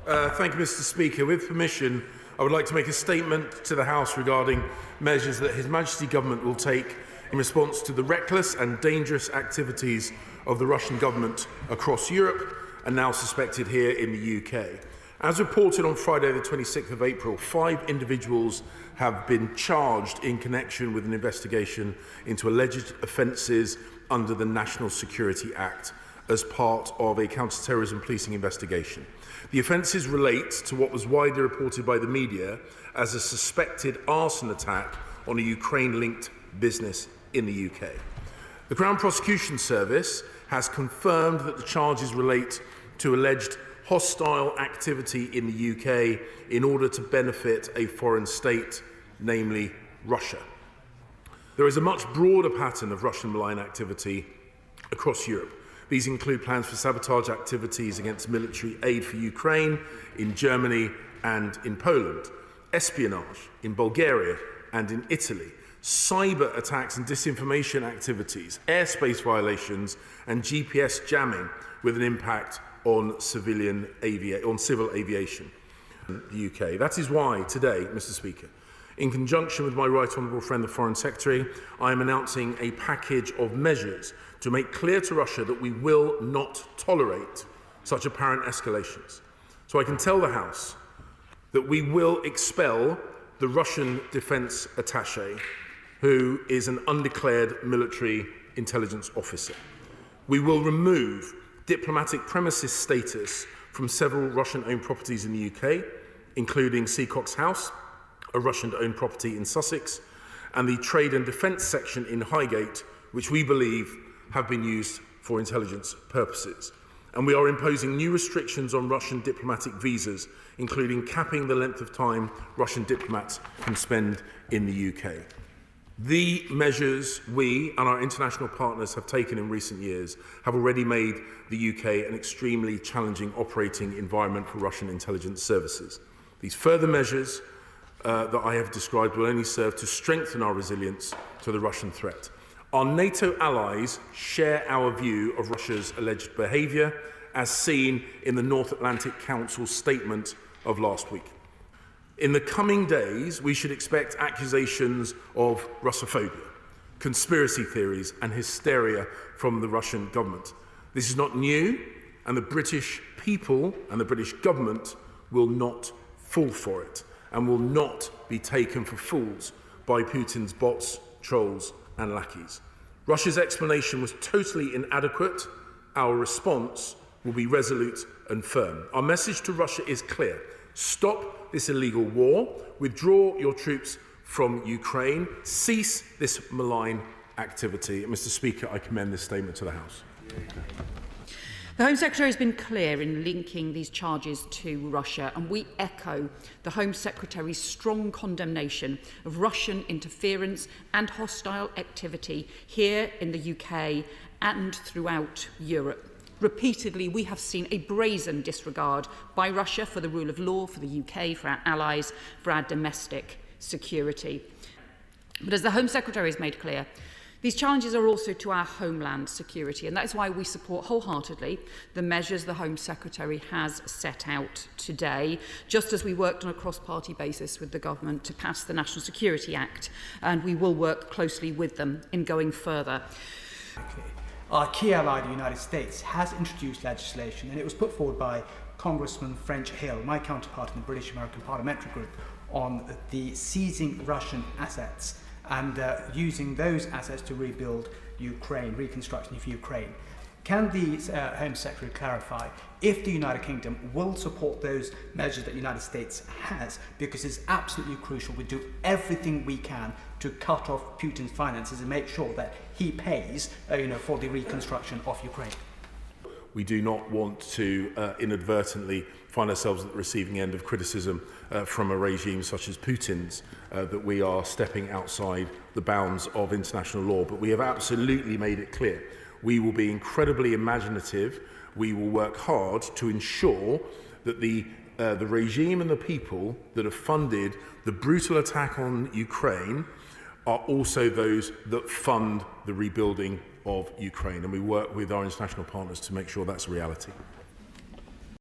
Thank you, Mr. Speaker. With permission, I would like to make a statement to the House regarding measures that His Majesty Government will take in response to the reckless and dangerous activities of the Russian government across Europe and now suspected here in the UK. As reported on Friday, the 26th of April, 5 individuals have been charged in connection with an investigation into alleged offences under the National Security Act as part of a counter-terrorism policing investigation. The offences relate to what was widely reported by the media as a suspected arson attack on a Ukraine-linked business in the UK. The Crown Prosecution Service has confirmed that the charges relate to alleged hostile activity in the UK in order to benefit a foreign state, namely Russia. There is a much broader pattern of Russian malign activity across Europe. These include plans for sabotage activities against military aid for Ukraine, in Germany and in Poland, espionage in Bulgaria and in Italy, cyber attacks and disinformation activities, airspace violations and GPS jamming with an impact on civil aviation in the UK. That is why today, Mr. Speaker, in conjunction with my Right Honourable friend, the Foreign Secretary, I am announcing a package of measures to make clear to Russia that we will not tolerate such apparent escalations. So I can tell the House that we will expel the Russian defence attache, who is an undeclared military intelligence officer. We will remove diplomatic premises status from several Russian-owned properties in the UK, including Seacox Heath, a Russian-owned property in Sussex, and the trade and defence section in Highgate, which we believe have been used for intelligence purposes. And we are imposing new restrictions on Russian diplomatic visas, including capping the length of time Russian diplomats can spend in the UK. The measures we and our international partners have taken in recent years have already made the UK an extremely challenging operating environment for Russian intelligence services. These further measures that I have described will only serve to strengthen our resilience to the Russian threat. Our NATO allies share our view of Russia's alleged behaviour, as seen in the North Atlantic Council statement of last week. In the coming days, we should expect accusations of Russophobia, conspiracy theories and hysteria from the Russian government. This is not new, and the British people and the British government will not fall for it and will not be taken for fools by Putin's bots, trolls and lackeys. Russia's explanation was totally inadequate. Our response will be resolute and firm. Our message to Russia is clear. Stop this illegal war, withdraw your troops from Ukraine, cease this malign activity. And Mr. Speaker, I commend this statement to the House. The Home Secretary has been clear in linking these charges to Russia, and we echo the Home Secretary's strong condemnation of Russian interference and hostile activity here in the UK and throughout Europe. Repeatedly, we have seen a brazen disregard by Russia for the rule of law, for the UK, for our allies, for our domestic security. But as the Home Secretary has made clear, these challenges are also to our homeland security, and that is why we support wholeheartedly the measures the Home Secretary has set out today, just as we worked on a cross-party basis with the government to pass the National Security Act, and we will work closely with them in going further. Our key ally, the United States, has introduced legislation, and it was put forward by Congressman French Hill, my counterpart in the British American Parliamentary Group, on the seizing Russian assets and using those assets to rebuild Ukraine, reconstruction of Ukraine. Can the Home Secretary clarify if the United Kingdom will support those measures that the United States has, because it's absolutely crucial we do everything we can to cut off Putin's finances and make sure that he pays for the reconstruction of Ukraine? We do not want to inadvertently find ourselves at the receiving end of criticism from a regime such as Putin's, that we are stepping outside the bounds of international law. But we have absolutely made it clear we will be incredibly imaginative. We will work hard to ensure that the regime and the people that have funded the brutal attack on Ukraine are also those that fund the rebuilding of Ukraine. And we work with our international partners to make sure that's a reality.